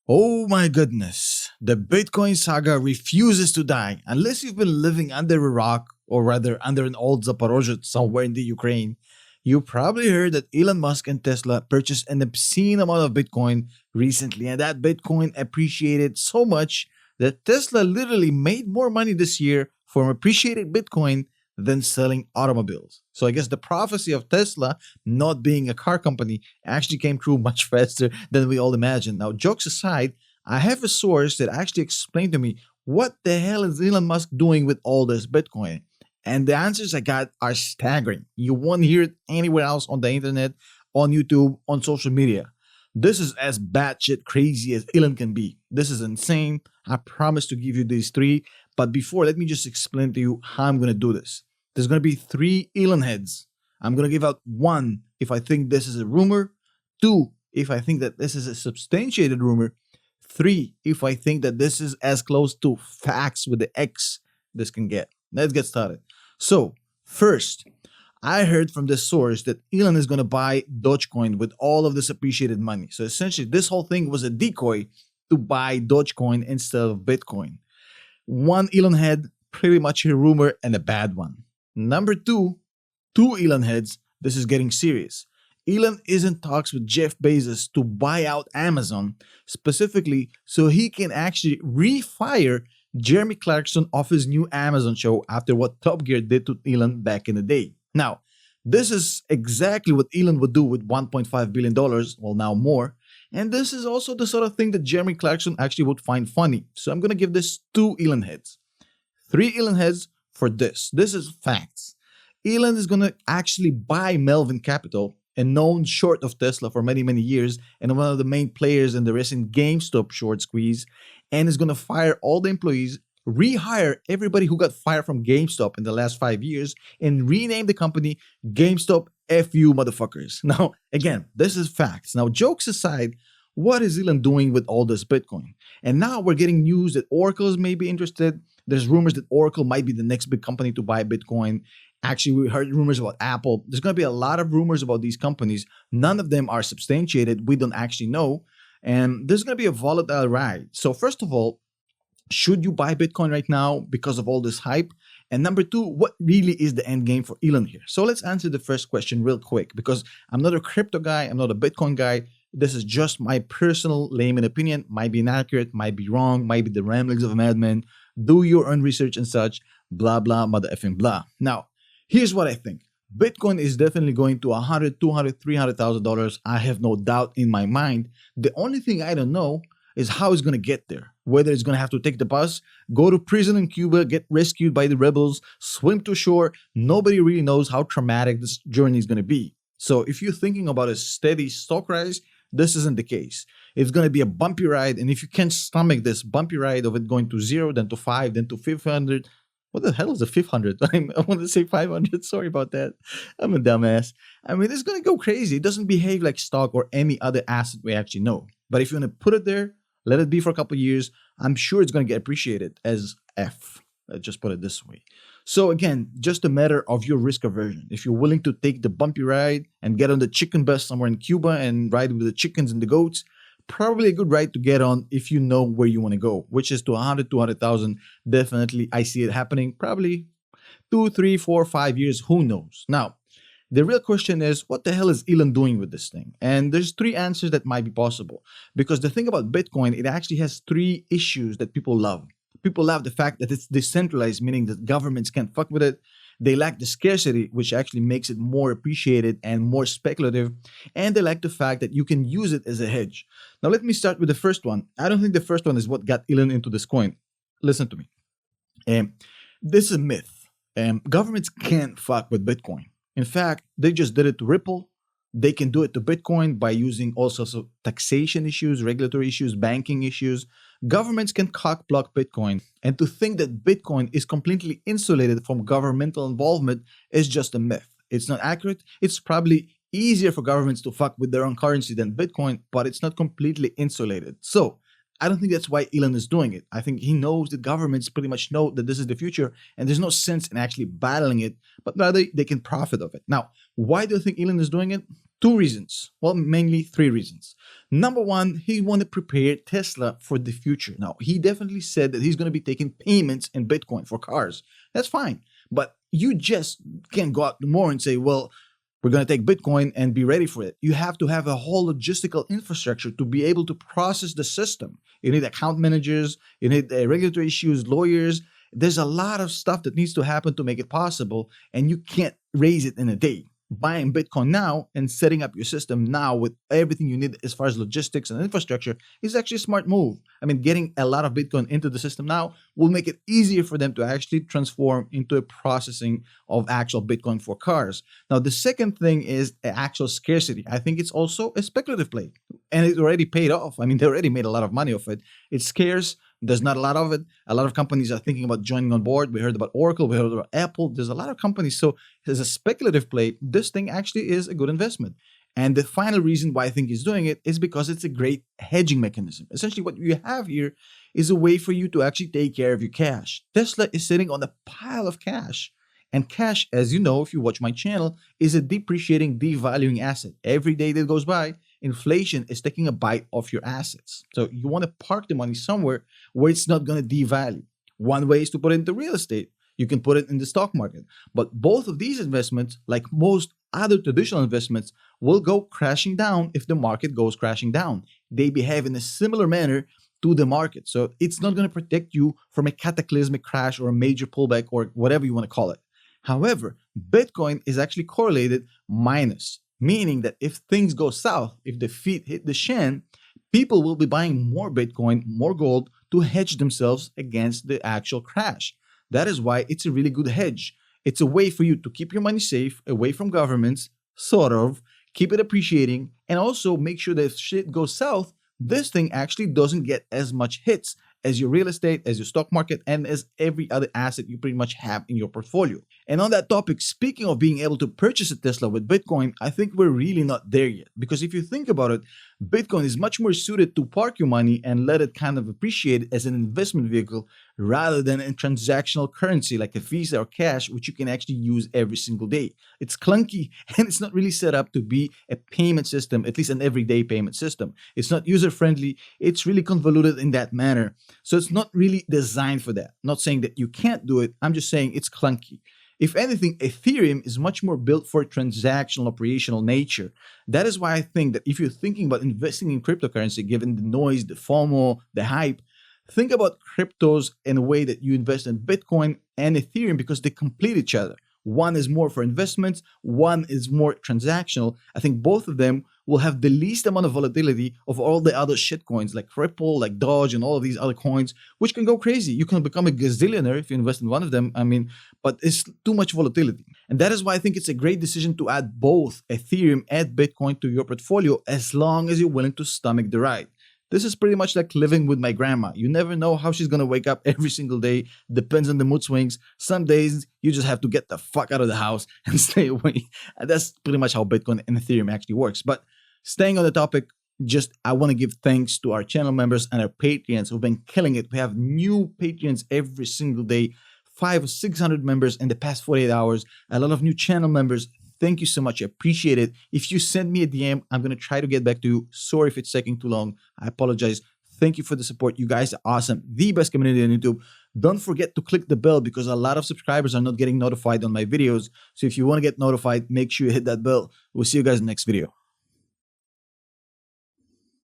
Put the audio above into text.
Oh my goodness. The Bitcoin saga refuses to die. Unless you've been living under a rock, or rather under an old Zaporozhye somewhere in the Ukraine, you probably heard that Elon Musk and Tesla purchased an obscene amount of Bitcoin recently, and that Bitcoin appreciated so much that Tesla literally made more money this year from appreciated Bitcoin than selling automobiles. So I guess the prophecy of Tesla not being a car company actually came true much faster than we all imagined. Now, jokes aside, I have a source that actually explained to me what the hell is Elon Musk doing with all this Bitcoin. And the answers I got are staggering. You won't hear it anywhere else on the internet, on YouTube, on social media. This is as batshit crazy as Elon can be. This is insane. I promise to give you these three. But before, let me just explain to you how I'm going to do this. There's going to be three Elon heads. I'm going to give out one if I think this is a rumor, two if I think that this is a substantiated rumor, three if I think that this is as close to facts with the X this can get. Let's get started. So, first, I heard from this source that Elon is going to buy Dogecoin with all of this appreciated money. So essentially, this whole thing was a decoy to buy Dogecoin instead of Bitcoin. One Elon head, pretty much a rumor and a bad one. Number two Elon heads, this is getting serious. Elon is in talks with Jeff Bezos to buy out Amazon, specifically so he can actually refire Jeremy Clarkson off his new Amazon show after what Top Gear did to Elon back in the day. Now, this is exactly what Elon would do with $1.5 billion, well, now more. And this is also the sort of thing that Jeremy Clarkson actually would find funny. So I'm going to give this two Elon heads. Three Elon heads for this. This is facts. Elon is going to actually buy Melvin Capital, a known short of Tesla for many, many years, and one of the main players in the recent GameStop short squeeze, and is going to fire all the employees, rehire everybody who got fired from GameStop in the last 5 years, and rename the company GameStop F you motherfuckers. Now, again, this is facts. Now, jokes aside, what is Elon doing with all this Bitcoin? And now we're getting news that Oracle may be interested. There's rumors that Oracle might be the next big company to buy Bitcoin. Actually, we heard rumors about Apple. There's going to be a lot of rumors about these companies. None of them are substantiated. We don't actually know. And this is going to be a volatile ride. So first of all, should you buy Bitcoin right now because of all this hype? And number two, what really is the end game for Elon here? So let's answer the first question real quick, because I'm not a crypto guy. I'm not a Bitcoin guy. This is just my personal layman opinion. Might be inaccurate, might be wrong, might be the ramblings of a madman. Do your own research and such. Blah, blah, mother effing blah. Now, here's what I think. Bitcoin is definitely going to $100,000, $200,000, $300,000. I have no doubt in my mind. The only thing I don't know is how it's going to get there. Whether it's going to have to take the bus, go to prison in Cuba, get rescued by the rebels, swim to shore. Nobody really knows how traumatic this journey is going to be. So if you're thinking about a steady stock rise, this isn't the case. It's going to be a bumpy ride. And if you can't stomach this bumpy ride of it going to 0, then to 5, then to 500, what the hell is a 500? I want to say 500. Sorry about that. I'm a dumbass. I mean, it's going to go crazy. It doesn't behave like stock or any other asset we actually know. But if you want to put it there, let it be for a couple of years, I'm sure it's going to get appreciated as F. Let's just put it this way. So again, just a matter of your risk aversion. If you're willing to take the bumpy ride and get on the chicken bus somewhere in Cuba and ride with the chickens and the goats, probably a good ride to get on if you know where you want to go, which is to 100, 200,000. Definitely, I see it happening probably 2, 3, 4, 5 years. Who knows? Now, the real question is, what the hell is Elon doing with this thing? And there's three answers that might be possible. Because the thing about Bitcoin, it actually has three issues that people love. People love the fact that it's decentralized, meaning that governments can't fuck with it. They lack the scarcity, which actually makes it more appreciated and more speculative. And they like the fact that you can use it as a hedge. Now, let me start with the first one. I don't think the first one is what got Elon into this coin. Listen to me. This is a myth. Governments can't fuck with Bitcoin. In fact, they just did it to Ripple. They can do it to Bitcoin by using all sorts of taxation issues, regulatory issues, banking issues. Governments can cock block Bitcoin. And to think that Bitcoin is completely insulated from governmental involvement is just a myth. It's not accurate. It's probably easier for governments to fuck with their own currency than Bitcoin, but it's not completely insulated. So I don't think that's why Elon is doing it. I think he knows that governments pretty much know that this is the future and there's no sense in actually battling it, but rather they can profit of it. Now, why do you think Elon is doing it? Two reasons. Well, mainly three reasons. Number one, he want to prepare Tesla for the future. Now, he definitely said that he's going to be taking payments in Bitcoin for cars. That's fine. But you just can't go out tomorrow and say, well, we're going to take Bitcoin and be ready for it. You have to have a whole logistical infrastructure to be able to process the system. You need account managers, you need regulatory issues, lawyers. There's a lot of stuff that needs to happen to make it possible, and you can't raise it in a day. Buying Bitcoin now and setting up your system now with everything you need as far as logistics and infrastructure is actually a smart move. I mean, getting a lot of Bitcoin into the system now will make it easier for them to actually transform into a processing of actual Bitcoin for cars. Now, the second thing is actual scarcity. I think it's also a speculative play, and it already paid off. I mean, they already made a lot of money off it. It's scarce. There's not a lot of it. A lot of companies are thinking about joining on board. We heard about Oracle. We heard about Apple. There's a lot of companies. So as a speculative play, this thing actually is a good investment. And the final reason why I think he's doing it is because it's a great hedging mechanism. Essentially, what you have here is a way for you to actually take care of your cash. Tesla is sitting on a pile of cash. And cash, as you know, if you watch my channel, is a depreciating, devaluing asset. Every day that goes by, inflation is taking a bite off your assets. So you want to park the money somewhere where it's not going to devalue. One way is to put it into real estate. You can put it in the stock market. But both of these investments, like most other traditional investments, will go crashing down if the market goes crashing down. They behave in a similar manner to the market. So it's not going to protect you from a cataclysmic crash or a major pullback or whatever you want to call it. However, Bitcoin is actually correlated minus, meaning that if things go south, if the feet hit the shin, people will be buying more Bitcoin, more gold to hedge themselves against the actual crash. That is why it's a really good hedge. It's a way for you to keep your money safe, away from governments, sort of, keep it appreciating, and also make sure that if shit goes south, this thing actually doesn't get as much hits as your real estate, as your stock market, and as every other asset you pretty much have in your portfolio. And on that topic, speaking of being able to purchase a Tesla with Bitcoin, I think we're really not there yet. Because if you think about it, Bitcoin is much more suited to park your money and let it kind of appreciate as an investment vehicle rather than a transactional currency like a Visa or cash, which you can actually use every single day. It's clunky and it's not really set up to be a payment system, at least an everyday payment system. It's not user-friendly. It's really convoluted in that manner. So it's not really designed for that. Not saying that you can't do it. I'm just saying it's clunky. If anything, Ethereum is much more built for transactional operational nature. That is why I think that if you're thinking about investing in cryptocurrency, given the noise, the FOMO, the hype, think about cryptos in a way that you invest in Bitcoin and Ethereum because they complete each other. One is more for investments, one is more transactional. I think both of them will have the least amount of volatility of all the other shit coins like Ripple, like Doge, and all of these other coins, which can go crazy. You can become a gazillionaire if you invest in one of them. I mean, but it's too much volatility. And that is why I think it's a great decision to add both Ethereum and Bitcoin to your portfolio as long as you're willing to stomach the ride. This is pretty much like living with my grandma. You never know how she's going to wake up every single day. Depends on the mood swings. Some days you just have to get the fuck out of the house and stay away. And that's pretty much how Bitcoin and Ethereum actually works. But staying on the topic, I want to give thanks to our channel members and our Patreons who've been killing it. We have new Patreons every single day. 500 or 600 members in the past 48 hours. A lot of new channel members. Thank you so much. I appreciate it. If you send me a DM, I'm going to try to get back to you. Sorry if it's taking too long. I apologize. Thank you for the support. You guys are awesome. The best community on YouTube. Don't forget to click the bell because a lot of subscribers are not getting notified on my videos. So if you want to get notified, make sure you hit that bell. We'll see you guys in the next video.